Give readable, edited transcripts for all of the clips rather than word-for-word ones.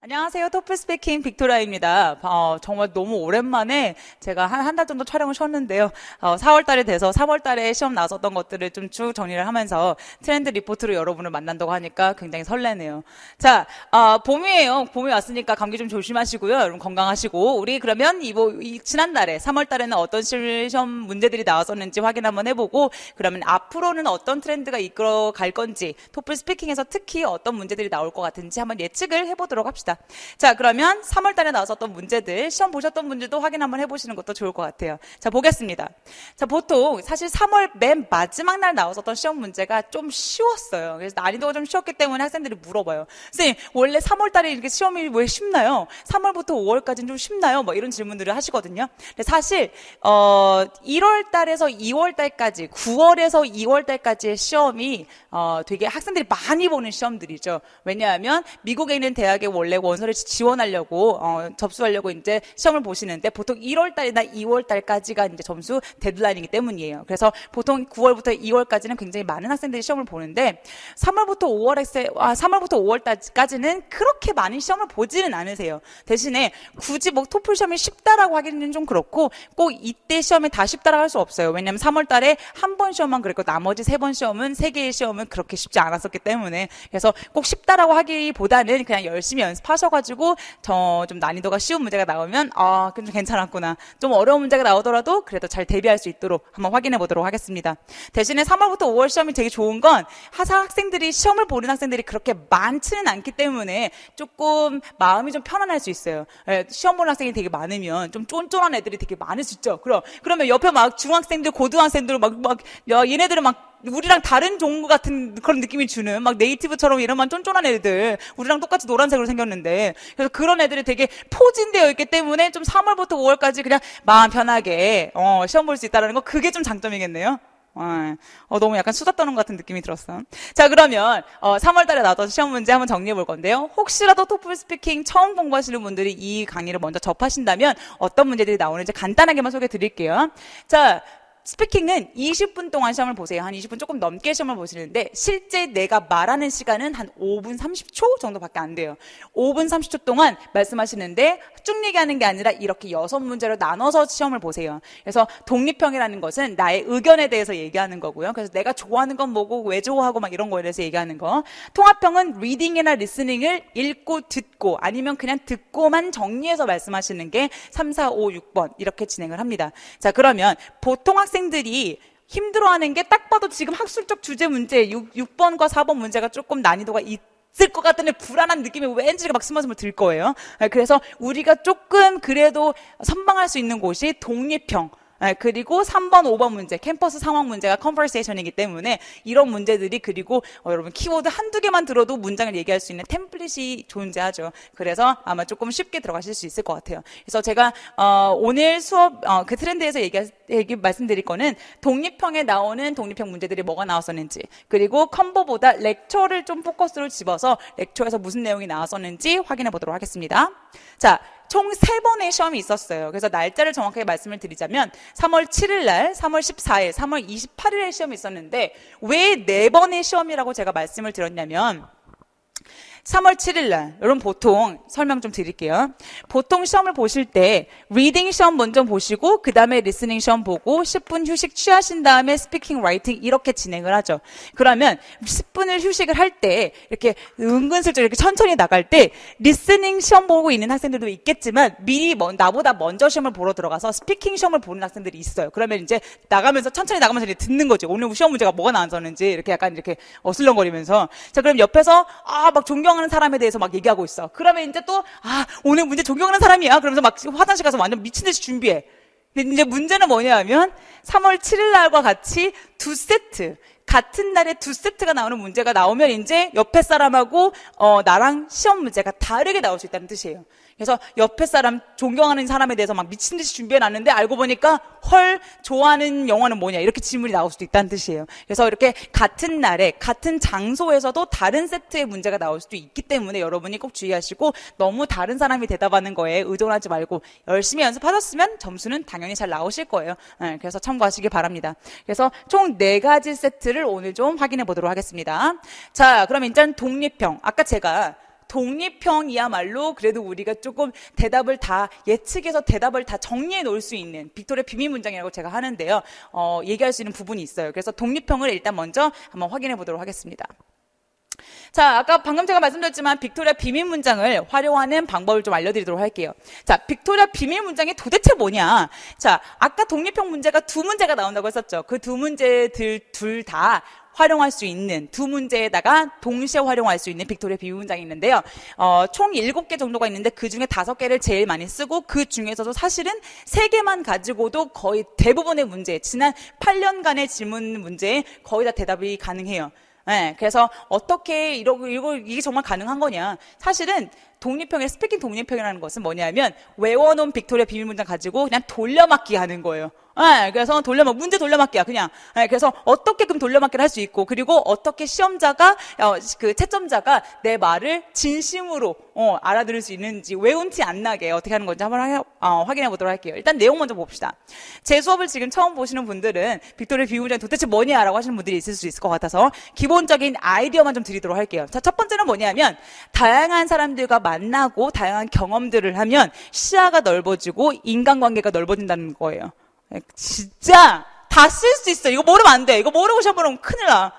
안녕하세요. 토플 스피킹 빅토리아입니다. 정말 너무 오랜만에 제가 한 달 정도 촬영을 쉬었는데요. 4월 달에 돼서 3월 달에 시험 나왔었던 것들을 좀 쭉 정리를 하면서 트렌드 리포트로 여러분을 만난다고 하니까 굉장히 설레네요. 자, 봄이에요. 봄이 왔으니까 감기 좀 조심하시고요. 여러분 건강하시고, 우리 그러면 지난달에 3월 달에는 어떤 시험 문제들이 나왔었는지 확인 한번 해보고, 그러면 앞으로는 어떤 트렌드가 이끌어 갈 건지, 토플 스피킹에서 특히 어떤 문제들이 나올 것 같은지 한번 예측을 해보도록 합시다. 자, 그러면 3월 달에 나왔었던 문제들, 시험 보셨던 분들도 확인 한번 해보시는 것도 좋을 것 같아요. 자, 보겠습니다. 자, 보통 사실 3월 맨 마지막 날 나왔었던 시험 문제가 좀 쉬웠어요. 그래서 난이도가 좀 쉬웠기 때문에 학생들이 물어봐요. 선생님, 원래 3월 달에 이렇게 시험이 왜 쉽나요? 3월부터 5월까지는 좀 쉽나요? 뭐 이런 질문들을 하시거든요. 근데 사실 1월 달에서 2월 달까지, 9월에서 2월 달까지의 시험이 되게 학생들이 많이 보는 시험들이죠. 왜냐하면 미국에 있는 대학에 원래 원서를 지원하려고 접수하려고 이제 시험을 보시는데 보통 1월 달이나 2월 달까지가 이제 점수 데드라인이기 때문이에요. 그래서 보통 9월부터 2월까지는 굉장히 많은 학생들이 시험을 보는데 3월부터 5월까지는 그렇게 많이 시험을 보지는 않으세요. 대신에 굳이 뭐 토플 시험이 쉽다라고 하기는 좀 그렇고 꼭 이때 시험이 다 쉽다라고 할 수 없어요. 왜냐하면 3월 달에 한 번 시험만 그랬고 나머지 3번 시험은 3개의 시험은 그렇게 쉽지 않았었기 때문에, 그래서 꼭 쉽다라고 하기보다는 그냥 열심히 연습하셔가지고 좀 난이도가 쉬운 문제가 나오면 좀 괜찮았구나, 좀 어려운 문제가 나오더라도 그래도 잘 대비할 수 있도록 한번 확인해 보도록 하겠습니다. 대신에 3월부터 5월 시험이 되게 좋은 건 학생들이 시험을 보는 학생들이 그렇게 많지는 않기 때문에 조금 마음이 좀 편안할 수 있어요. 시험 보는 학생이 되게 많으면 좀 쫀쫀한 애들이 되게 많을 수 있죠. 그러면 옆에 막 중학생들, 고등학생들 얘네들은 막 우리랑 다른 종류 같은 그런 느낌이 주는 막 네이티브처럼 이런만 쫀쫀한 애들, 우리랑 똑같이 노란색으로 생겼는데, 그래서 그런 애들이 되게 포진되어 있기 때문에 좀 3월부터 5월까지 그냥 마음 편하게 시험 볼 수 있다는 거, 그게 좀 장점이겠네요. 너무 약간 수다 떠는 것 같은 느낌이 들었어. 자, 그러면 3월 달에 나왔던 시험 문제 한번 정리해 볼 건데요. 혹시라도 토플 스피킹 처음 공부하시는 분들이 이 강의를 먼저 접하신다면 어떤 문제들이 나오는지 간단하게만 소개해 드릴게요. 자, 스피킹은 20분 동안 시험을 보세요. 한 20분 조금 넘게 시험을 보시는데 실제 내가 말하는 시간은 한 5분 30초 정도밖에 안 돼요. 5분 30초 동안 말씀하시는데 쭉 얘기하는 게 아니라 이렇게 6문제로 나눠서 시험을 보세요. 그래서 독립형이라는 것은 나의 의견에 대해서 얘기하는 거고요. 그래서 내가 좋아하는 건 뭐고 왜 좋아하고 막 이런 거에 대해서 얘기하는 거. 통합형은 리딩이나 리스닝을 읽고 듣고 아니면 그냥 듣고만 정리해서 말씀하시는 게 3, 4, 5, 6번 이렇게 진행을 합니다. 자, 그러면 보통 학생들이 힘들어하는 게 딱 봐도 지금 학술적 주제 문제 6번과 4번 문제가 조금 난이도가 있을 것 같은 불안한 느낌이 왠지 막 스멀스멀 들 거예요. 그래서 우리가 조금 그래도 선방할 수 있는 곳이 독립형, 그리고 3번, 5번 문제, 캠퍼스 상황 문제가 컨버세이션이기 때문에 이런 문제들이, 그리고 여러분 키워드 한두 개만 들어도 문장을 얘기할 수 있는 템플릿이 존재하죠. 그래서 아마 조금 쉽게 들어가실 수 있을 것 같아요. 그래서 제가 오늘 수업 그 트렌드에서 말씀드릴 거는 독립형에 나오는 독립형 문제들이 뭐가 나왔었는지, 그리고 컴보보다 렉처를 좀 포커스로 집어서 렉처에서 무슨 내용이 나왔었는지 확인해 보도록 하겠습니다. 자, 총 3번의 시험이 있었어요. 그래서 날짜를 정확하게 말씀을 드리자면 3월 7일 날, 3월 14일, 3월 28일에 시험이 있었는데 왜 4번의 시험이라고 제가 말씀을 드렸냐면 3월 7일 날, 여러분 보통 설명 좀 드릴게요. 보통 시험을 보실 때 리딩 시험 먼저 보시고 그 다음에 리스닝 시험 보고 10분 휴식 취하신 다음에 스피킹, 라이팅 이렇게 진행을 하죠. 그러면 10분을 휴식을 할 때 이렇게 은근슬쩍 이렇게 천천히 나갈 때 리스닝 시험 보고 있는 학생들도 있겠지만 미리 나보다 먼저 시험을 보러 들어가서 스피킹 시험을 보는 학생들이 있어요. 그러면 이제 천천히 나가면서 이제 듣는 거지. 오늘 시험 문제가 뭐가 나왔었는지 이렇게 약간 이렇게 어슬렁거리면서. 자, 그럼 옆에서 막 존경하는 사람에 대해서 막 얘기하고 있어. 그러면 이제 또 오늘 문제 존경하는 사람이야. 그러면서 막 화장실 가서 완전 미친 듯이 준비해. 근데 이제 문제는 뭐냐 하면 3월 7일 날과 같이 2세트, 같은 날에 2세트가 나오는 문제가 나오면 이제 옆에 사람하고 나랑 시험 문제가 다르게 나올 수 있다는 뜻이에요. 그래서 옆에 사람, 존경하는 사람에 대해서 막 미친 듯이 준비해놨는데 알고 보니까 헐, 좋아하는 영화는 뭐냐 이렇게 질문이 나올 수도 있다는 뜻이에요. 그래서 이렇게 같은 날에 같은 장소에서도 다른 세트의 문제가 나올 수도 있기 때문에 여러분이 꼭 주의하시고 너무 다른 사람이 대답하는 거에 의존하지 말고 열심히 연습하셨으면 점수는 당연히 잘 나오실 거예요. 그래서 참고하시기 바랍니다. 그래서 총 4가지 세트를 오늘 좀 확인해 보도록 하겠습니다. 자, 그럼 일단 독립형. 아까 제가 독립형이야말로 그래도 우리가 조금 대답을 다 예측해서 대답을 다 정리해 놓을 수 있는 빅토리아 비밀 문장이라고 제가 하는데요. 얘기할 수 있는 부분이 있어요. 그래서 독립형을 일단 먼저 한번 확인해 보도록 하겠습니다. 자, 아까 방금 제가 말씀드렸지만 빅토리아 비밀 문장을 활용하는 방법을 좀 알려드리도록 할게요. 자, 빅토리아 비밀 문장이 도대체 뭐냐? 자, 아까 독립형 문제가 두 문제가 나온다고 했었죠. 그 두 문제들 둘 다 활용할 수 있는 두 문제에다가 동시에 활용할 수 있는 빅토리아 비밀 문장이 있는데요. 총 7개 정도가 있는데 그 중에 5개를 제일 많이 쓰고 그 중에서도 사실은 3개만 가지고도 거의 대부분의 문제, 지난 8년간의 질문 문제에 거의 다 대답이 가능해요. 네, 그래서 어떻게 이게 정말 가능한 거냐? 사실은 독립형의 스피킹 독립형이라는 것은 뭐냐면 외워놓은 빅토리아 비밀 문장 가지고 그냥 돌려막기 하는 거예요. 네, 그래서 문제 돌려막기야 그냥. 네, 그래서 어떻게 그럼 돌려막기를 할 수 있고 그리고 어떻게 시험자가 그 채점자가 내 말을 진심으로 알아들을 수 있는지 외운 티 안 나게 어떻게 하는 건지 한번 확인해 보도록 할게요. 일단 내용 먼저 봅시다. 제 수업을 지금 처음 보시는 분들은 빅토리아 비밀 문장이 도대체 뭐냐라고 하시는 분들이 있을 수 있을 것 같아서 기본적인 아이디어만 좀 드리도록 할게요. 자, 첫 번째는 뭐냐면 다양한 사람들과 만나고 다양한 경험들을 하면 시야가 넓어지고 인간관계가 넓어진다는 거예요. 진짜 다 쓸 수 있어. 이거 모르면 안 돼. 이거 모르고 시험 보면 큰일 나.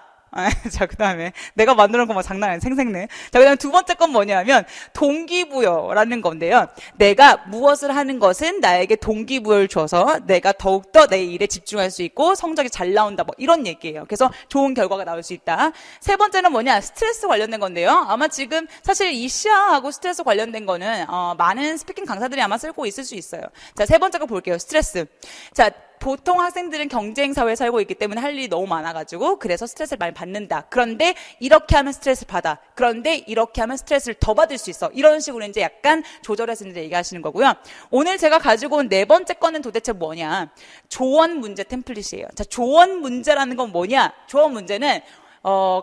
자, 그 다음에 내가 만들어놓은 거 뭐 장난 아니야. 생생내. 자, 그 다음에 두 번째 건 뭐냐면 동기부여라는 건데요. 내가 무엇을 하는 것은 나에게 동기부여를 줘서 내가 더욱더 내 일에 집중할 수 있고 성적이 잘 나온다. 뭐 이런 얘기예요. 그래서 좋은 결과가 나올 수 있다. 세 번째는 뭐냐? 스트레스 관련된 건데요. 아마 지금 사실 이 시야하고 스트레스 관련된 거는 많은 스피킹 강사들이 아마 쓰고 있을 수 있어요. 자, 세 번째 거 볼게요. 스트레스. 자, 보통 학생들은 경쟁 사회에 살고 있기 때문에 할 일이 너무 많아가지고 그래서 스트레스를 많이 받는다. 그런데 이렇게 하면 스트레스 받아. 그런데 이렇게 하면 스트레스를 더 받을 수 있어. 이런 식으로 이제 약간 조절해서 이제 얘기하시는 거고요. 오늘 제가 가지고 온 4번째 거는 도대체 뭐냐? 조언 문제 템플릿이에요. 자, 조언 문제라는 건 뭐냐? 조언 문제는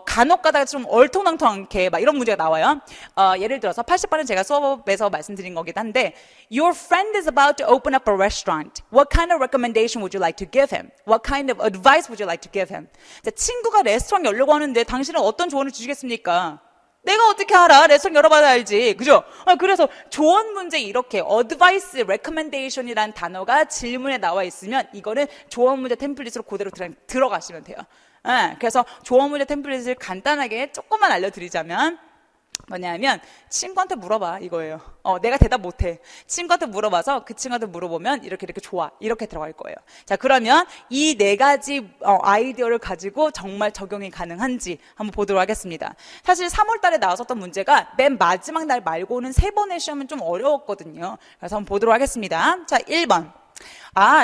간혹 가다가 좀 얼통당통하게 막 이런 문제가 나와요. 예를 들어서 80번은 제가 수업에서 말씀드린 거긴 한데 Your friend is about to open up a restaurant. What kind of recommendation would you like to give him? What kind of advice would you like to give him? 자, 친구가 레스토랑 열려고 하는데 당신은 어떤 조언을 주시겠습니까? 내가 어떻게 알아? 레스토랑 열어봐야 알지. 그죠? 그래서 조언 문제 이렇게 advice, recommendation이라는 단어가 질문에 나와 있으면 이거는 조언 문제 템플릿으로 그대로 들어가시면 돼요. 그래서 조언 문제 템플릿을 간단하게 조금만 알려드리자면 뭐냐면 친구한테 물어봐 이거예요. 내가 대답 못해. 친구한테 물어봐서 그 친구한테 물어보면 이렇게 좋아. 이렇게 들어갈 거예요. 자, 그러면 이 4가지 아이디어를 가지고 정말 적용이 가능한지 한번 보도록 하겠습니다. 사실 3월 달에 나왔었던 문제가 맨 마지막 날 말고는 3번의 시험은 좀 어려웠거든요. 그래서 한번 보도록 하겠습니다. 자, 1번.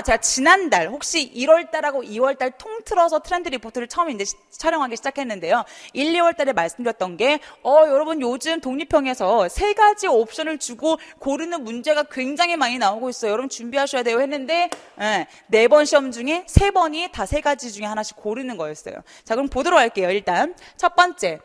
제가 지난달 혹시 1월달하고 2월달 통틀어서 트렌드 리포트를 처음 이제 촬영하기 시작했는데요. 1, 2월달에 말씀드렸던 게 여러분 요즘 독립형에서 3가지 옵션을 주고 고르는 문제가 굉장히 많이 나오고 있어요. 여러분 준비하셔야 돼요 했는데 4번 시험 중에 3번이 다 3가지 중에 하나씩 고르는 거였어요. 자, 그럼 보도록 할게요. 일단 첫 번째.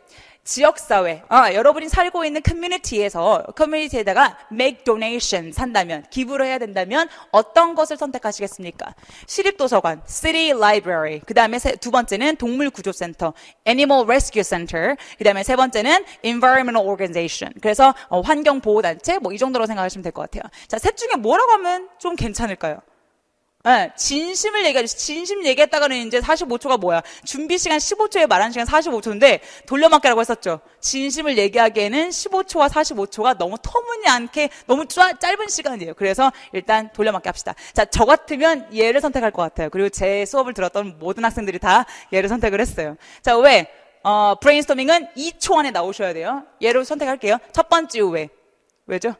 지역사회, 여러분이 살고 있는 커뮤니티에다가 make donation 산다면, 기부를 해야 된다면 어떤 것을 선택하시겠습니까? 시립도서관, city library, 그 다음에 두 번째는 동물구조센터, animal rescue center, 그 다음에 세 번째는 environmental organization. 그래서 환경보호단체, 뭐 이 정도로 생각하시면 될 것 같아요. 자, 셋 중에 뭐라고 하면 좀 괜찮을까요? 진심을 얘기하죠. 진심 얘기했다가는 이제 45초가 뭐야? 준비 시간 15초에 말하는 시간 45초인데 돌려막기라고 했었죠. 진심을 얘기하기에는 15초와 45초가 너무 터무니않게 너무 짧은 시간이에요. 그래서 일단 돌려막기 합시다. 자, 저 같으면 얘를 선택할 것 같아요. 그리고 제 수업을 들었던 모든 학생들이 다 얘를 선택을 했어요. 자, 왜? 브레인스토밍은 2초 안에 나오셔야 돼요. 얘를 선택할게요. 첫 번째 이유 왜? 왜죠?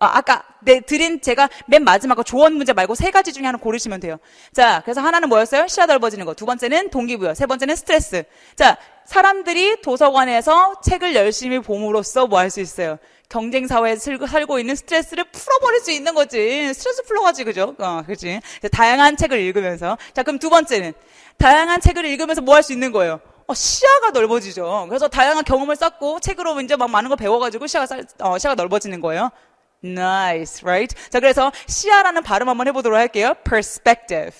아까 드린 제가 맨 마지막 거 조언 문제 말고 3가지 중에 하나 고르시면 돼요. 자, 그래서 하나는 뭐였어요? 시야 넓어지는 거. 두 번째는 동기부여. 세 번째는 스트레스. 자, 사람들이 도서관에서 책을 열심히 봄으로써 뭐 할 수 있어요? 경쟁 사회에 살고 있는 스트레스를 풀어버릴 수 있는 거지. 스트레스 풀러가지, 그죠? 그치? 다양한 책을 읽으면서. 자, 그럼 두 번째는 다양한 책을 읽으면서 뭐 할 수 있는 거예요? 시야가 넓어지죠. 그래서 다양한 경험을 쌓고 책으로 이제 막 많은 걸 배워가지고 시야가 넓어지는 거예요. Nice, right? 자, 그래서 시야라는 발음 한번 해보도록 할게요. Perspective.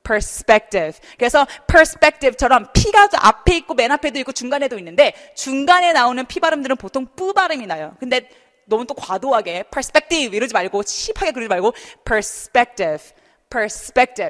perspective. 그래서 perspective처럼 P가 앞에 있고 맨 앞에도 있고 중간에도 있는데 중간에 나오는 P 발음들은 보통 뿌 발음이 나요. 근데 너무 또 과도하게 perspective 이러지 말고 칩하게 그러지 말고 perspective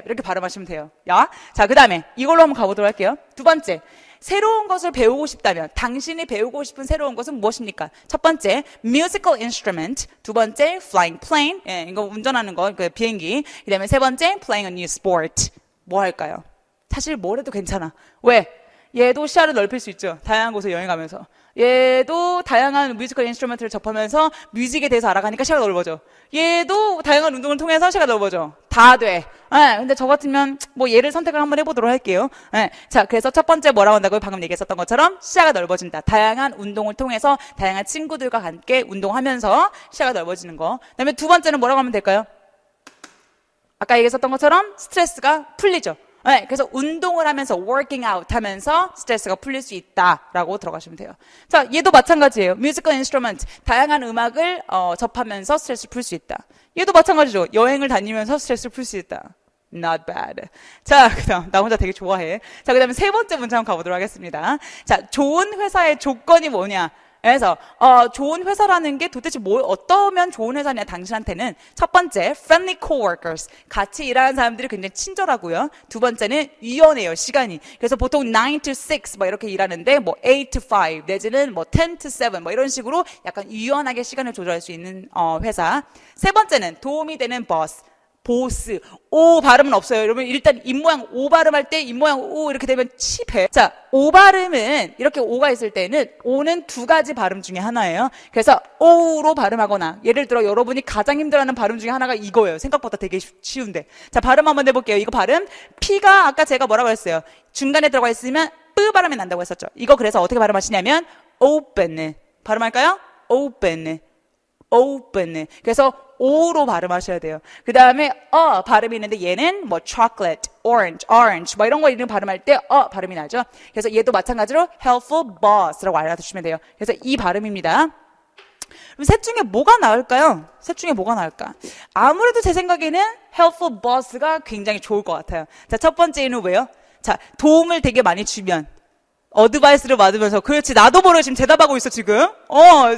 이렇게 발음하시면 돼요. 야, 자, 그 다음에 이걸로 한번 가보도록 할게요. 두 번째, 새로운 것을 배우고 싶다면 당신이 배우고 싶은 새로운 것은 무엇입니까? 첫 번째, musical instrument. 두 번째, flying plane. 예, 이거 운전하는 거, 그 비행기. 그 다음에 세 번째, playing a new sport. 뭐 할까요? 사실 뭘 해도 괜찮아. 왜? 얘도 시야를 넓힐 수 있죠. 다양한 곳에 여행하면서. 얘도 다양한 뮤지컬 인스트루먼트를 접하면서 뮤직에 대해서 알아가니까 시야가 넓어져. 얘도 다양한 운동을 통해서 시야가 넓어져. 다 돼. 근데 저 같으면 뭐 얘를 선택을 한번 해보도록 할게요. 자, 그래서 첫 번째 뭐라고 한다고요? 방금 얘기했었던 것처럼 시야가 넓어진다. 다양한 운동을 통해서 다양한 친구들과 함께 운동하면서 시야가 넓어지는 거. 그다음에 두 번째는 뭐라고 하면 될까요? 아까 얘기했었던 것처럼 스트레스가 풀리죠. 그래서 운동을 하면서 working out 하면서 스트레스가 풀릴 수 있다라고 들어가시면 돼요. 자, 얘도 마찬가지예요. musical instrument, 다양한 음악을 접하면서 스트레스를 풀 수 있다. 얘도 마찬가지죠. 여행을 다니면서 스트레스를 풀 수 있다. Not bad. 자, 그다음 나 혼자 되게 좋아해. 자, 그다음에 세 번째 문제 한번 가보도록 하겠습니다. 자, 좋은 회사의 조건이 뭐냐? 그래서 좋은 회사라는 게 도대체 어떠면 좋은 회사냐 당신한테는 첫 번째 friendly coworkers 같이 일하는 사람들이 굉장히 친절하고요. 두 번째는 유연해요 시간이. 그래서 보통 9 to 6 뭐 이렇게 일하는데 뭐 8 to 5 내지는 뭐 10 to 7 뭐 이런 식으로 약간 유연하게 시간을 조절할 수 있는 회사. 세 번째는 도움이 되는 보스. 오 발음은 없어요. 여러분 일단 입모양 오 발음할 때 입모양 오 이렇게 되면 칩해. 자, 오 발음은 이렇게 오가 있을 때는 오는 두 가지 발음 중에 하나예요. 그래서 오로 발음하거나 예를 들어 여러분이 가장 힘들어하는 발음 중에 하나가 이거예요. 생각보다 되게 쉬운데. 자, 발음 한번 해볼게요. 이거 발음 P가 아까 제가 뭐라고 했어요? 중간에 들어가 있으면 뿌 발음이 난다고 했었죠. 이거 그래서 어떻게 발음하시냐면 open 발음할까요? open. 그래서 O로 발음하셔야 돼요. 그 다음에 발음이 있는데 얘는 뭐 chocolate, orange 뭐 이런 거 이름 발음할 때 발음이 나죠. 그래서 얘도 마찬가지로 helpful boss라고 알아두시면 돼요. 그래서 이 발음입니다. 그럼 셋 중에 뭐가 나을까요? 셋 중에 뭐가 나을까? 아무래도 제 생각에는 helpful boss가 굉장히 좋을 것 같아요. 자, 첫 번째는 왜요? 자, 도움을 되게 많이 주면 어드바이스를 받으면서 그렇지 나도 모르게 지금 대답하고 있어 지금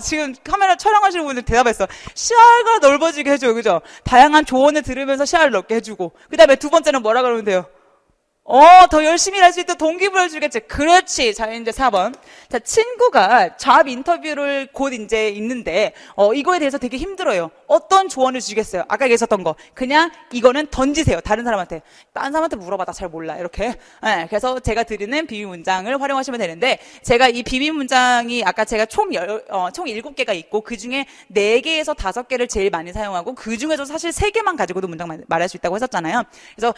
지금 카메라 촬영하시는 분들 대답했어. 시야가 넓어지게 해줘요. 그죠? 다양한 조언을 들으면서 시야를 넓게 해주고 그 다음에 두 번째는 뭐라 그러면 돼요? 더 열심히 할 수 있도록 동기부여를 주겠지. 그렇지. 자, 이제 4번. 자, 친구가 잡 인터뷰를 곧 이제 있는데, 이거에 대해서 되게 힘들어요. 어떤 조언을 주겠어요? 아까 얘기했었던 거. 그냥 이거는 던지세요. 다른 사람한테. 다른 사람한테 물어봐. 나 잘 몰라. 이렇게. 그래서 제가 드리는 비비 문장을 활용하시면 되는데, 제가 이 비비 문장이 아까 제가 총 7개가 있고, 그 중에 4개에서 5개를 제일 많이 사용하고, 그 중에서 사실 3개만 가지고도 문장 말할 수 있다고 했었잖아요. 그래서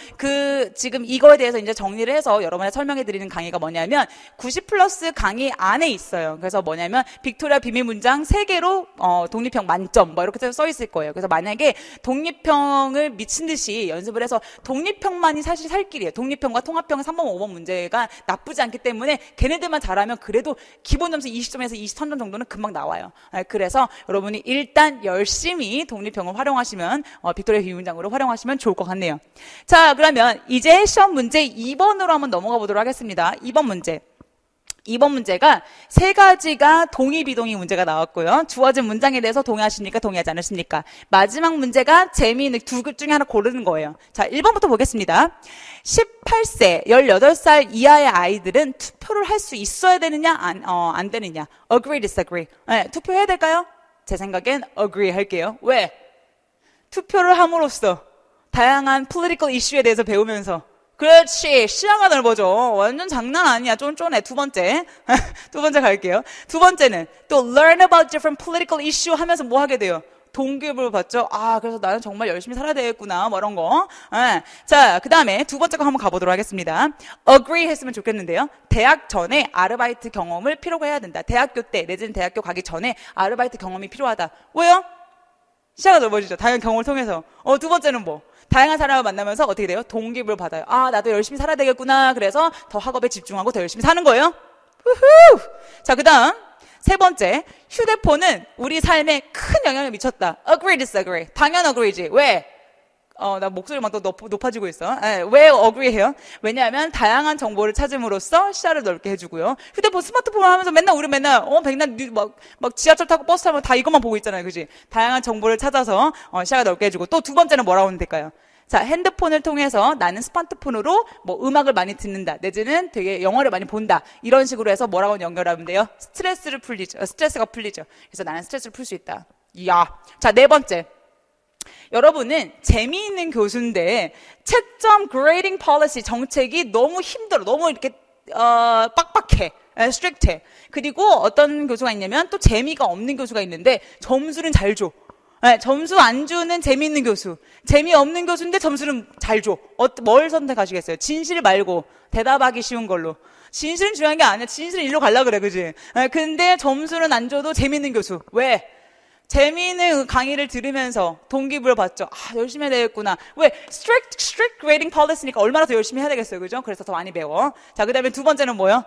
지금 이거에 대해서 이제 정리를 해서 여러분에 설명해 드리는 강의가 뭐냐면 90 플러스 강의 안에 있어요. 그래서 뭐냐면 빅토리아 비밀 문장 3개로 독립형 만점 뭐 이렇게 써 있을 거예요. 그래서 만약에 독립형을 미친 듯이 연습을 해서 독립형만이 사실 살 길이에요. 독립형과 통합형 3번, 5번 문제가 나쁘지 않기 때문에 걔네들만 잘하면 그래도 기본 점수 20점에서 23점 정도는 금방 나와요. 그래서 여러분이 일단 열심히 독립형을 활용하시면 빅토리아 비밀 문장으로 활용하시면 좋을 것 같네요. 자, 그러면 이제 시험 문제 2번으로 한번 넘어가 보도록 하겠습니다. 2번 문제. 2번 문제가 3가지가 동의 비동의 문제가 나왔고요. 주어진 문장에 대해서 동의하십니까? 동의하지 않으십니까? 마지막 문제가 재미있는 두 글 중에 하나 고르는 거예요. 자, 1번부터 보겠습니다. 18세, 18살 이하의 아이들은 투표를 할 수 있어야 되느냐? 안 되느냐? Agree, disagree. 투표해야 될까요? 제 생각엔 agree 할게요. 왜? 투표를 함으로써 다양한 political issue에 대해서 배우면서 그렇지. 시야가 넓어져. 완전 장난 아니야. 쫀쫀해. 두 번째. 두 번째 갈게요. 두 번째는 또 learn about different political issue 하면서 뭐 하게 돼요? 동기부여를 받죠. 그래서 나는 정말 열심히 살아야 되겠구나. 뭐 이런 거. 자, 그 다음에 두 번째 거 한번 가보도록 하겠습니다. agree 했으면 좋겠는데요. 대학 전에 아르바이트 경험을 필요로 해야 된다. 대학교 때 내지는 대학교 가기 전에 아르바이트 경험이 필요하다. 왜요? 시야가 넓어지죠. 다양한 경험을 통해서. 두 번째는 뭐? 다양한 사람을 만나면서 어떻게 돼요? 동기부여를 받아요. 나도 열심히 살아야 되겠구나. 그래서 더 학업에 집중하고 더 열심히 사는 거예요. 우후! 자, 그 다음 세 번째, 휴대폰은 우리 삶에 큰 영향을 미쳤다. Agree, disagree. 당연 agree지. 왜? 나 목소리 막 더 높아지고 있어. 왜 agree해요? 왜냐하면 다양한 정보를 찾음으로써 시야를 넓게 해주고요. 휴대폰, 스마트폰 하면서 우리 맨날 백날 막 지하철 타고 버스 타면 다 이것만 보고 있잖아요. 그지? 다양한 정보를 찾아서 시야가 넓게 해주고 또 두 번째는 뭐라고 하면 될까요? 자, 핸드폰을 통해서 나는 스마트폰으로 뭐 음악을 많이 듣는다. 내지는 되게 영화를 많이 본다. 이런 식으로 해서 뭐라고 연결하면 돼요? 스트레스가 풀리죠. 그래서 나는 스트레스를 풀 수 있다. 이야. 자, 네 번째. 여러분은 재미있는 교수인데 채점 그레이딩 폴리시 정책이 너무 힘들어. 너무 이렇게 빡빡해. 스트릭트해. 그리고 어떤 교수가 있냐면 또 재미가 없는 교수가 있는데 점수는 잘 줘. 점수 안 주는 재미있는 교수. 재미없는 교수인데 점수는 잘 줘. 뭘 선택하시겠어요? 진실 말고 대답하기 쉬운 걸로. 진실은 중요한 게 아니야. 진실은 일로 가려고 그래. 그지? 근데 점수는 안 줘도 재미있는 교수. 왜? 재미있는 강의를 들으면서 동기부여를 받죠. 열심히 해야 되겠구나. 왜? strict grading policy니까 얼마나 더 열심히 해야 되겠어요. 그죠? 그래서 더 많이 배워. 자, 그 다음에 두 번째는 뭐요?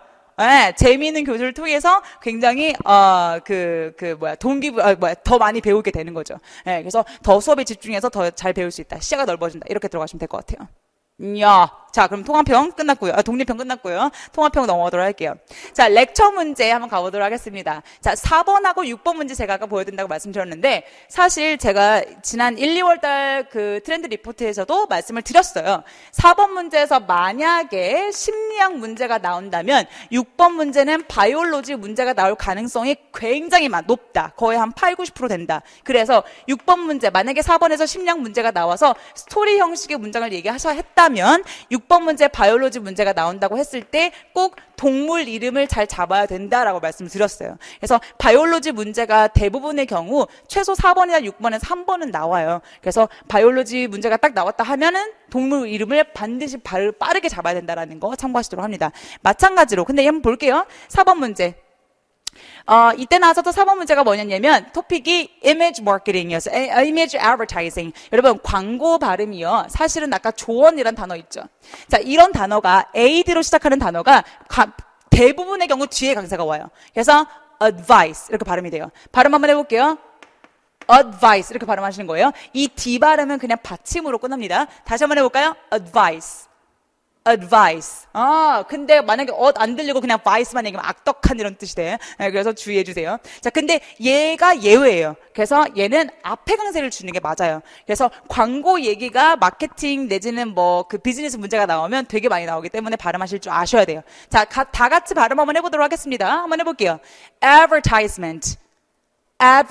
재미있는 교수를 통해서 굉장히, 더 많이 배우게 되는 거죠. 그래서 더 수업에 집중해서 더 잘 배울 수 있다. 시야가 넓어진다. 이렇게 들어가시면 될 것 같아요. 자, 그럼 통합형 끝났고요. 독립형 끝났고요. 통합형 넘어가도록 할게요. 자, 렉처 문제 한번 가보도록 하겠습니다. 자, 4번하고 6번 문제 제가 아까 보여드린다고 말씀드렸는데, 사실 제가 지난 1, 2월 달 그 트렌드 리포트에서도 말씀을 드렸어요. 4번 문제에서 만약에 심리학 문제가 나온다면 6번 문제는 바이올로지 문제가 나올 가능성이 굉장히 높다. 거의 한 8, 90% 된다. 그래서 6번 문제, 만약에 4번에서 심리학 문제가 나와서 스토리 형식의 문장을 했다면 6번 문제 바이올로지 문제가 나온다고 했을 때 꼭 동물 이름을 잘 잡아야 된다라고 말씀드렸어요. 그래서 바이올로지 문제가 대부분의 경우 최소 4번이나 6번에서 3번은 나와요. 그래서 바이올로지 문제가 딱 나왔다 하면은 동물 이름을 반드시 빠르게 잡아야 된다라는 거 참고하시도록 합니다. 마찬가지로 근데 한번 볼게요. 4번 문제. 이때 나와서도 4번 문제가 뭐냐면 토픽이 image marketing이었어요. image advertising. 여러분 광고 발음이요. 사실은 아까 조언이란 단어 있죠. 자, 이런 단어가 AD로 시작하는 단어가 대부분의 경우 뒤에 강세가 와요. 그래서 advice 이렇게 발음이 돼요. 발음 한번 해볼게요. advice 이렇게 발음하시는 거예요. 이 D 발음은 그냥 받침으로 끝납니다. 다시 한번 해볼까요? advice. 근데 만약에 안 들리고 그냥 vice만 얘기하면 악덕한 이런 뜻이 돼. 그래서 주의해 주세요. 자, 근데 얘가 예외예요. 그래서 얘는 앞에 강세를 주는 게 맞아요. 그래서 광고 얘기가 마케팅 내지는 그 비즈니스 문제가 나오면 되게 많이 나오기 때문에 발음하실 줄 아셔야 돼요. 자, 다 같이 발음 한번 해보도록 하겠습니다. 한번 해볼게요. advertisement. 한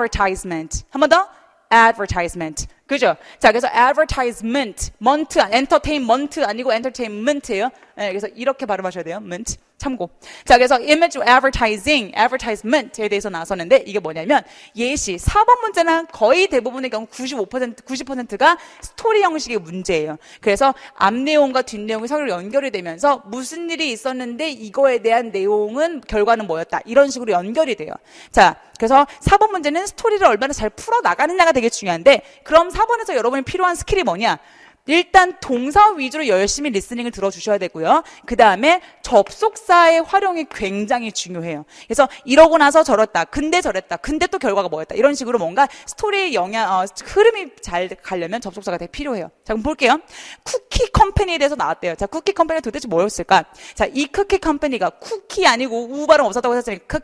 번 더. advertisement. 그죠? 자, 그래서 advertisement, entertainment 아니고 entertainment예요. 그래서 이렇게 발음하셔야 돼요. ment. 참고. 자, 그래서 image advertisement에 대해서 나섰는데 이게 뭐냐면 예시 4번 문제는 거의 대부분의 경우 90%가 스토리 형식의 문제예요. 그래서 앞 내용과 뒷 내용이 서로 연결이 되면서 무슨 일이 있었는데 이거에 대한 내용은 결과는 뭐였다. 이런 식으로 연결이 돼요. 자, 그래서 4번 문제는 스토리를 얼마나 잘 풀어 나가느냐가 되게 중요한데 그럼 4번에서 여러분이 필요한 스킬이 뭐냐? 일단 동사 위주로 열심히 리스닝을 들어주셔야 되고요. 그 다음에 접속사의 활용이 굉장히 중요해요. 그래서 이러고 나서 저랬다. 근데 저랬다. 근데 또 결과가 뭐였다. 이런 식으로 뭔가 스토리의 흐름이 잘 가려면 접속사가 되게 필요해요. 자, 그럼 볼게요. 쿠키 컴퍼니에 대해서 나왔대요. 자, 쿠키 컴퍼니가 도대체 뭐였을까? 자, 이 쿠키 컴퍼니가 쿠키 아니고 우 발음 없었다고 했으니까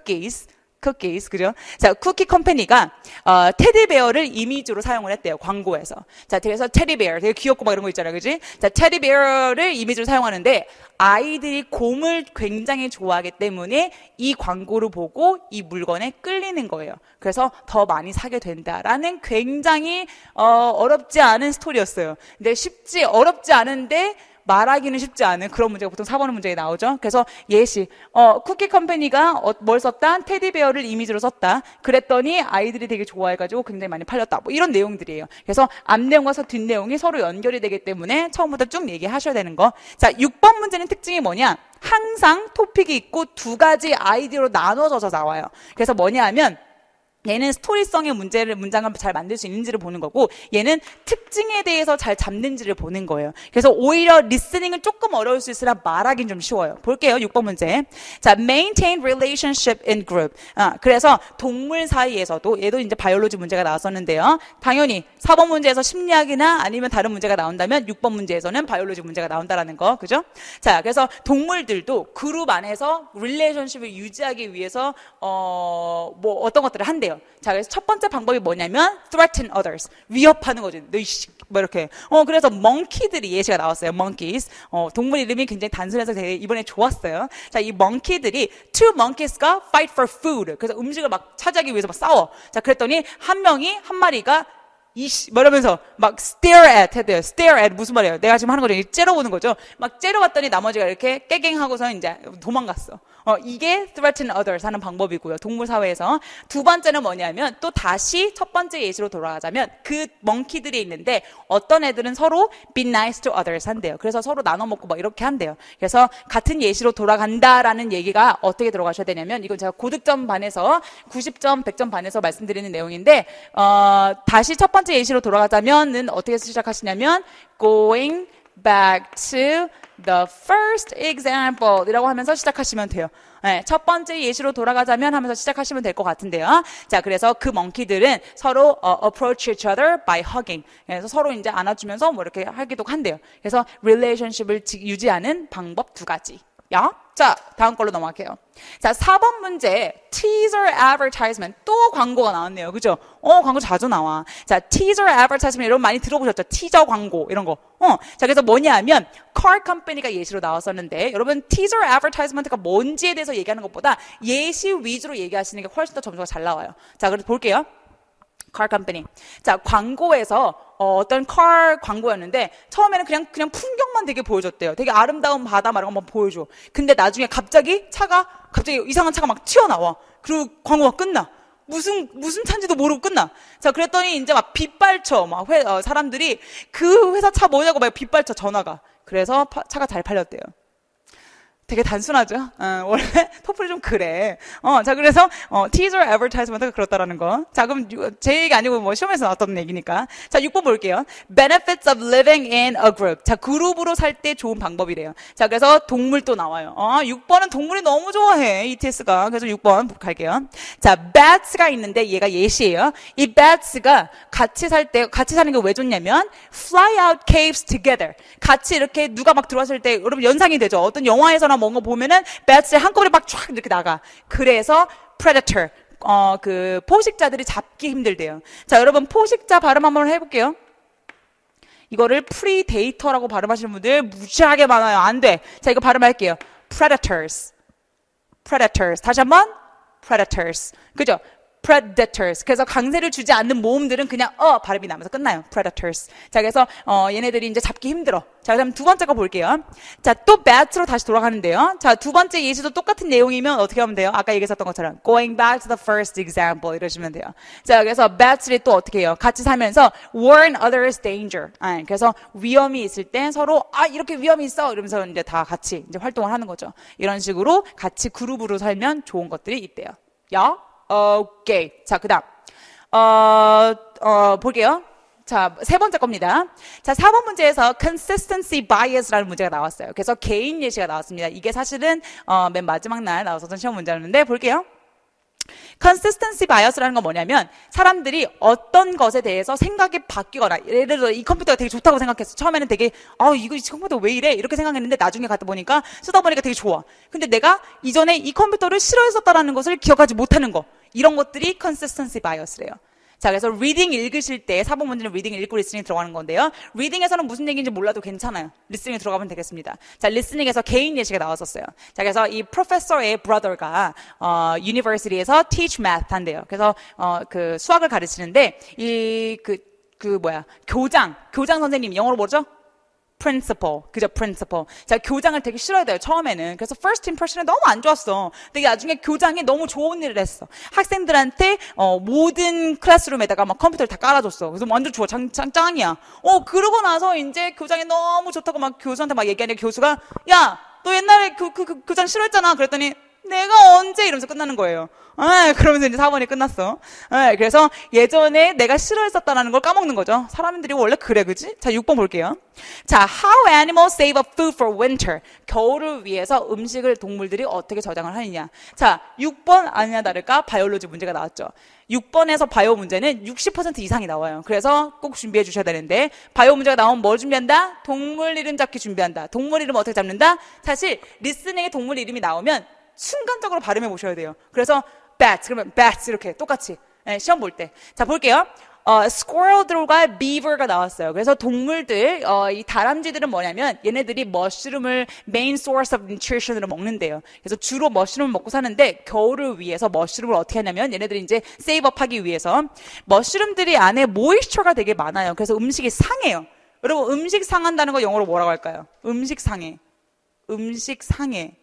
cookies, 그죠? 자, 쿠키 컴퍼니가, 테디베어를 이미지로 사용을 했대요, 광고에서. 자, 그래서 테디베어, 되게 귀엽고 막 이런 거 있잖아요, 그지? 자, 테디베어를 이미지로 사용하는데, 아이들이 곰을 굉장히 좋아하기 때문에 이 광고를 보고 이 물건에 끌리는 거예요. 그래서 더 많이 사게 된다라는 굉장히, 어렵지 않은 스토리였어요. 근데 어렵지 않은데, 말하기는 쉽지 않은 그런 문제가 보통 4번 문제에 나오죠. 그래서 예시, 쿠키 컴퍼니가 뭘 썼다? 테디베어를 이미지로 썼다. 그랬더니 아이들이 되게 좋아해가지고 굉장히 많이 팔렸다. 뭐 이런 내용들이에요. 그래서 앞 내용과 뒷 내용이 서로 연결이 되기 때문에 처음부터 쭉 얘기하셔야 되는 거. 자, 6번 문제는 특징이 뭐냐? 항상 토픽이 있고 두 가지 아이디어로 나눠져서 나와요. 그래서 뭐냐 하면 얘는 스토리성의 문장을 잘 만들 수 있는지를 보는 거고, 얘는 특징에 대해서 잘 잡는지를 보는 거예요. 그래서 오히려 리스닝은 조금 어려울 수 있으나 말하긴 좀 쉬워요. 볼게요. 6번 문제. 자, maintain relationship in group. 그래서 동물 사이에서도, 얘도 이제 바이올로지 문제가 나왔었는데요. 당연히 4번 문제에서 심리학이나 아니면 다른 문제가 나온다면 6번 문제에서는 바이올로지 문제가 나온다라는 거. 그죠? 자, 그래서 동물들도 그룹 안에서 릴레이션십을 유지하기 위해서 뭐 어떤 것들을 한대요. 자, 그래서 첫 번째 방법이 뭐냐면 threaten others. 위협하는 거죠. 뭐 이렇게. 그래서 monkey들이 예시가 나왔어요. monkeys. 동물 이름이 굉장히 단순해서 되게 이번에 좋았어요. 자, 이 monkey들이 two monkeys가 fight for food. 그래서 음식을 막 차지하기 위해서 막 싸워. 자, 그랬더니 한 마리가 뭐 이러면서 막 stare at 해대요. stare at 무슨 말이에요? 내가 지금 하는 거죠. 째려보는 거죠. 막 째려봤더니 나머지가 이렇게 깨갱하고서 이제 도망갔어. 이게 threaten others 하는 방법이고요. 동물 사회에서. 두 번째는 뭐냐면 또 다시 첫 번째 예시로 돌아가자면 그 멍키들이 있는데 어떤 애들은 서로 be nice to others 한대요. 그래서 서로 나눠 먹고 막 이렇게 한대요. 그래서 같은 예시로 돌아간다라는 얘기가 어떻게 들어가셔야 되냐면 이건 제가 고득점 반에서 90점, 100점 반에서 말씀드리는 내용인데 다시 첫 번째 예시로 돌아가자면은 어떻게 시작하시냐면 going back to the first example 이라고 하면서 시작하시면 돼요. 네, 첫 번째 예시로 돌아가자면 하면서 시작하시면 될 것 같은데요. 자, 그래서 그 멍키들은 서로 approach each other by hugging. 그래서 서로 이제 안아주면서 뭐 이렇게 하기도 한대요. 그래서 relationship을 유지하는 방법 두 가지. 야? 자, 다음 걸로 넘어갈게요. 자, 4번 문제 teaser advertisement. 또 광고가 나왔네요. 그죠? 광고 자주 나와. 자, teaser advertisement 여러분 많이 들어보셨죠? 티저 광고 이런 거. 자, 그래서 뭐냐면 car company가 예시로 나왔었는데 여러분 teaser advertisement가 뭔지에 대해서 얘기하는 것보다 예시 위주로 얘기하시는 게 훨씬 더 점수가 잘 나와요. 자, 그래서 볼게요. car company. 자, 광고에서 어떤 car 광고였는데 처음에는 그냥 풍경만 되게 보여줬대요. 되게 아름다운 바다 말고 한번 보여줘. 근데 나중에 갑자기 이상한 차가 막 튀어나와. 그리고 광고가 끝나. 무슨 차인지도 모르고 끝나. 자, 그랬더니 이제 막 빗발쳐. 사람들이 그 회사 차 뭐냐고 막 빗발쳐 전화가. 그래서 차가 잘 팔렸대요. 되게 단순하죠? 원래 토플이 좀 그래. 자, 그래서, teaser advertisement가 그렇다라는 거. 자, 그럼 제 얘기 아니고 뭐 시험에서 나왔던 얘기니까. 자, 6번 볼게요. benefits of living in a group. 자, 그룹으로 살 때 좋은 방법이래요. 자, 그래서 동물 또 나와요. 6번은 동물이 너무 좋아해, ETS가. 그래서 6번 갈게요. 자, bats가 있는데 얘가 예시예요. 이 bats가 같이 사는 게 왜 좋냐면, fly out caves together. 같이 이렇게 누가 막 들어왔을 때, 여러분 연상이 되죠? 어떤 영화에서나 뭔가 보면은 배트를 한꺼번에 막 쫙 이렇게 나가. 그래서 predator 그 포식자들이 잡기 힘들대요. 자, 여러분 포식자 발음 한번 해볼게요. 이거를 predator라고 발음하시는 분들 무지하게 많아요. 안 돼. 자, 이거 발음할게요. predators. 다시 한번 predators. 그죠? predators. 그래서 강세를 주지 않는 모음들은 그냥 발음이 나면서 끝나요. predators. 자, 그래서 얘네들이 이제 잡기 힘들어. 자, 그럼 두 번째 거 볼게요. 자, 또 bat로 다시 돌아가는데요. 자, 두 번째 예시도 똑같은 내용이면 어떻게 하면 돼요? 아까 얘기했었던 것처럼 going back to the first example 이러시면 돼요. 자, 그래서 bat들이 또 어떻게 해요? 같이 살면서 warn others danger. 그래서 위험이 있을 때 서로 이렇게 위험이 있어 이러면서 이제 다 같이 이제 활동을 하는 거죠. 이런 식으로 같이 그룹으로 살면 좋은 것들이 있대요. 야? 오케이. 자, 그 다음. 볼게요. 자, 세 번째 겁니다. 자, 4번 문제에서 consistency bias라는 문제가 나왔어요. 그래서 개인 예시가 나왔습니다. 이게 사실은, 맨 마지막 날 나왔었던 시험 문제였는데, 볼게요. consistency bias라는 건 뭐냐면 사람들이 어떤 것에 대해서 생각이 바뀌거나 예를 들어 이 컴퓨터가 되게 좋다고 생각했어. 처음에는 되게 이거 이 컴퓨터 왜 이래? 이렇게 생각했는데 나중에 갔다 보니까 쓰다 보니까 되게 좋아. 근데 내가 이전에 이 컴퓨터를 싫어했었다라는 것을 기억하지 못하는 거. 이런 것들이 consistency bias래요. 자, 그래서 리딩 읽으실 때 4번 문제는 리딩 읽고 리스닝 들어가는 건데요. 리딩에서는 무슨 얘기인지 몰라도 괜찮아요. 리스닝에 들어가면 되겠습니다. 자, 리스닝에서 개인 예시가 나왔었어요. 자, 그래서 이 프로페서의 brother가 university에서 teach math 한대요. 그래서 그 수학을 가르치는데 교장 선생님 영어로 뭐죠? principal. 그죠? principal. 자, 교장을 되게 싫어야 돼요. 처음에는. 그래서 first impression이 너무 안 좋았어. 근데 나중에 교장이 너무 좋은 일을 했어. 학생들한테 모든 클래스룸에다가 막 컴퓨터를 다 깔아줬어. 그래서 완전 좋아. 짱이야. 그러고 나서 이제 교장이 너무 좋다고 막 교수한테 막 얘기하니까 교수가 야, 너 옛날에 그 교장 싫어했잖아. 그랬더니 내가 언제 이러면서 끝나는 거예요. 그러면서 이제 4번이 끝났어. 그래서 예전에 내가 싫어했었다는 걸 까먹는 거죠. 사람들이 원래 그래, 그지? 자, 6번 볼게요. 자, how animals save up food for winter. 겨울을 위해서 음식을 동물들이 어떻게 저장을 하느냐. 자, 6번 아니나 다를까 바이올로지 문제가 나왔죠. 6번에서 바이오 문제는 60% 이상이 나와요. 그래서 꼭 준비해 주셔야 되는데, 바이오 문제가 나오면 뭘 준비한다? 동물 이름 잡기 준비한다. 동물 이름 어떻게 잡는다? 사실 리스닝에 동물 이름이 나오면 순간적으로 발음해 보셔야 돼요. 그래서 bats 그러면 bats 이렇게 똑같이 시험 볼 때. 자, 볼게요. squirrel들과 beaver가 나왔어요. 그래서 동물들, 이 다람쥐들은 뭐냐면 얘네들이 머쉬룸을 main source of nutrition으로 먹는데요. 그래서 주로 머쉬룸을 먹고 사는데 겨울을 위해서 머쉬룸을 어떻게 하냐면 얘네들이 이제 save up 하기 위해서 머쉬룸들이 안에 moisture가 되게 많아요. 그래서 음식이 상해요. 여러분 음식 상한다는 거 영어로 뭐라고 할까요? 음식 상해. 음식 상해.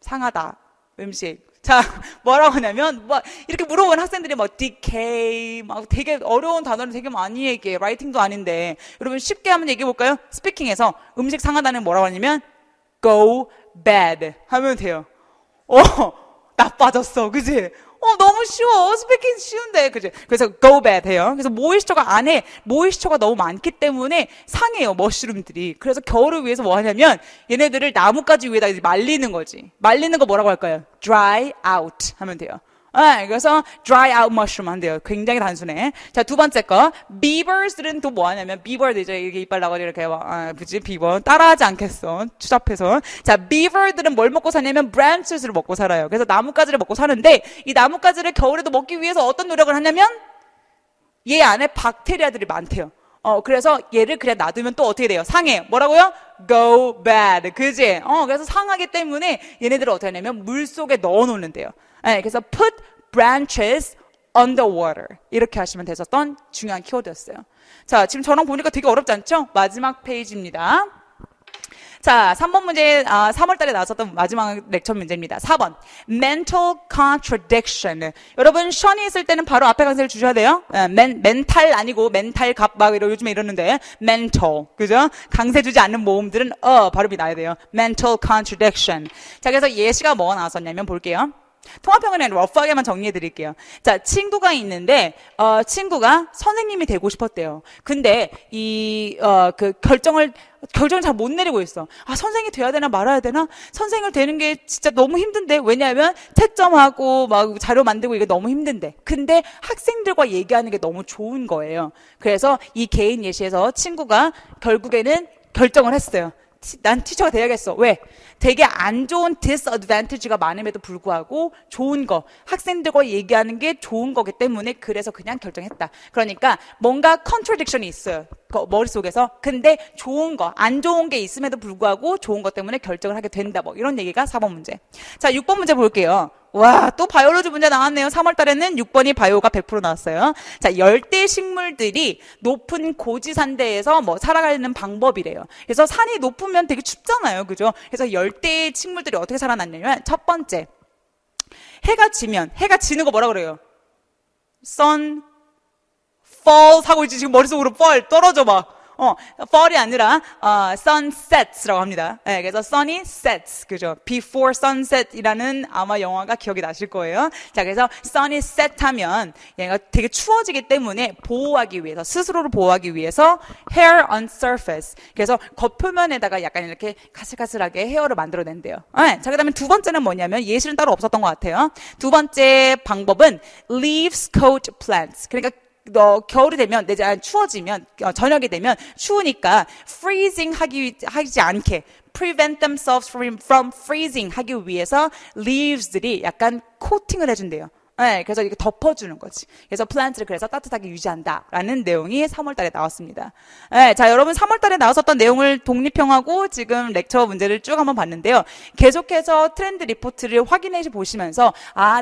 상하다. 음식. 자, 뭐라고 하냐면, 이렇게 물어보는 학생들이 decay, 되게 어려운 단어를 되게 많이 얘기해. 라이팅도 아닌데. 여러분 쉽게 한번 얘기해볼까요? 스피킹에서 음식 상하다는 뭐라고 하냐면, go bad 하면 돼요. 나빠졌어. 그지? 너무 쉬워. 스피킹 쉬운데. 그지? 그래서 go bad 해요. 그래서 모이스처가 안에, 모이스처가 너무 많기 때문에 상해요. 머쉬룸들이. 그래서 겨울을 위해서 뭐 하냐면, 얘네들을 나뭇가지 위에다 이제 말리는 거지. 말리는 거 뭐라고 할까요? dry out 하면 돼요. 그래서 dry out mushroom 한대요. 굉장히 단순해. 자, 두 번째 거. beavers들은 또 뭐 하냐면, beaver들 이제 이렇게 이빨 나가지고 이렇게 그치? beaver. 따라하지 않겠어. 추잡해서. 자, beaver들은 뭘 먹고 사냐면, branches를 먹고 살아요. 그래서 나뭇가지를 먹고 사는데, 이 나뭇가지를 겨울에도 먹기 위해서 어떤 노력을 하냐면, 얘 안에 박테리아들이 많대요. 그래서 얘를 그냥 놔두면 또 어떻게 돼요? 상해요. 뭐라고요? go bad. 그지? 그래서 상하기 때문에 얘네들을 어떻게 하냐면, 물 속에 넣어 놓는데요. 그래서 put branches underwater 이렇게 하시면 됐었던 중요한 키워드였어요. 자, 지금 저랑 보니까 되게 어렵지 않죠? 마지막 페이지입니다. 자, 3번 문제, 3월 달에 나왔었던 마지막 렉처 문제입니다. 4번. mental contradiction. 여러분, 션이 있을 때는 바로 앞에 강세를 주셔야 돼요. 멘탈 아니고 멘탈 갑 막 요즘에 이러는데 mental. 그죠? 강세 주지 않는 모음들은 발음이 나야 돼요. mental contradiction. 자, 그래서 예시가 뭐가 나왔었냐면 볼게요. 통합형은 러프하게만 정리해 드릴게요. 자, 친구가 있는데, 친구가 선생님이 되고 싶었대요. 근데, 결정을 잘 못 내리고 있어. 선생이 돼야 되나 말아야 되나? 선생을 되는 게 진짜 너무 힘든데. 왜냐하면, 채점하고, 자료 만들고 이게 너무 힘든데. 근데 학생들과 얘기하는 게 너무 좋은 거예요. 그래서 이 개인 예시에서 친구가 결국에는 결정을 했어요. 난 티처가 돼야겠어. 왜? 되게 안 좋은 disadvantage가 많음에도 불구하고 좋은 거, 학생들과 얘기하는 게 좋은 거기 때문에 그래서 그냥 결정했다. 그러니까 뭔가 contradiction이 있어요. 머릿속에서. 근데 좋은 거, 안 좋은 게 있음에도 불구하고 좋은 것 때문에 결정을 하게 된다. 이런 얘기가 4번 문제. 자, 6번 문제 볼게요. 와, 또 바이올로지 문제 나왔네요. 3월 달에는 6번이 바이오가 100% 나왔어요. 자, 열대 식물들이 높은 고지산대에서 살아가는 방법이래요. 그래서 산이 높으면 되게 춥잖아요. 그죠? 그래서 열대 식물들이 어떻게 살아남냐면, 첫 번째. 해가 지는 거 뭐라 그래요? sun falls 하고 있지. 지금 머릿속으로 fall 떨어져 봐. fall이 아니라 sunsets라고 합니다. 그래서 sun이 sets, 그죠? Before sunset이라는 아마 영화가 기억이 나실 거예요. 자, 그래서 sun이 set하면 얘가 되게 추워지기 때문에 보호하기 위해서, 스스로를 보호하기 위해서 hair on surface. 그래서 겉표면에다가 약간 이렇게 가슬가슬하게 헤어를 만들어낸대요. 자, 그다음에 두 번째는 뭐냐면 예시는 따로 없었던 것 같아요. 두 번째 방법은 leaves coat plants. 그러니까 겨울이 되면, 추워지면, 저녁이 되면 추우니까 freezing 하지 않게 prevent themselves from freezing 하기 위해서 leaves들이 약간 코팅을 해준대요. 그래서 이렇게 덮어주는 거지. 그래서 플란트를 그래서 따뜻하게 유지한다라는 내용이 3월 달에 나왔습니다. 자, 여러분 3월 달에 나왔었던 내용을 독립형하고 지금 렉처 문제를 쭉 한번 봤는데요. 계속해서 트렌드 리포트를 확인해 보시면서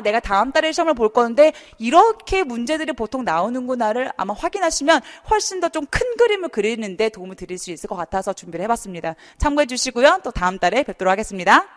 내가 다음 달에 시험을 볼 건데 이렇게 문제들이 보통 나오는구나를 아마 확인하시면 훨씬 더 좀 큰 그림을 그리는데 도움을 드릴 수 있을 것 같아서 준비를 해봤습니다. 참고해 주시고요. 또 다음 달에 뵙도록 하겠습니다.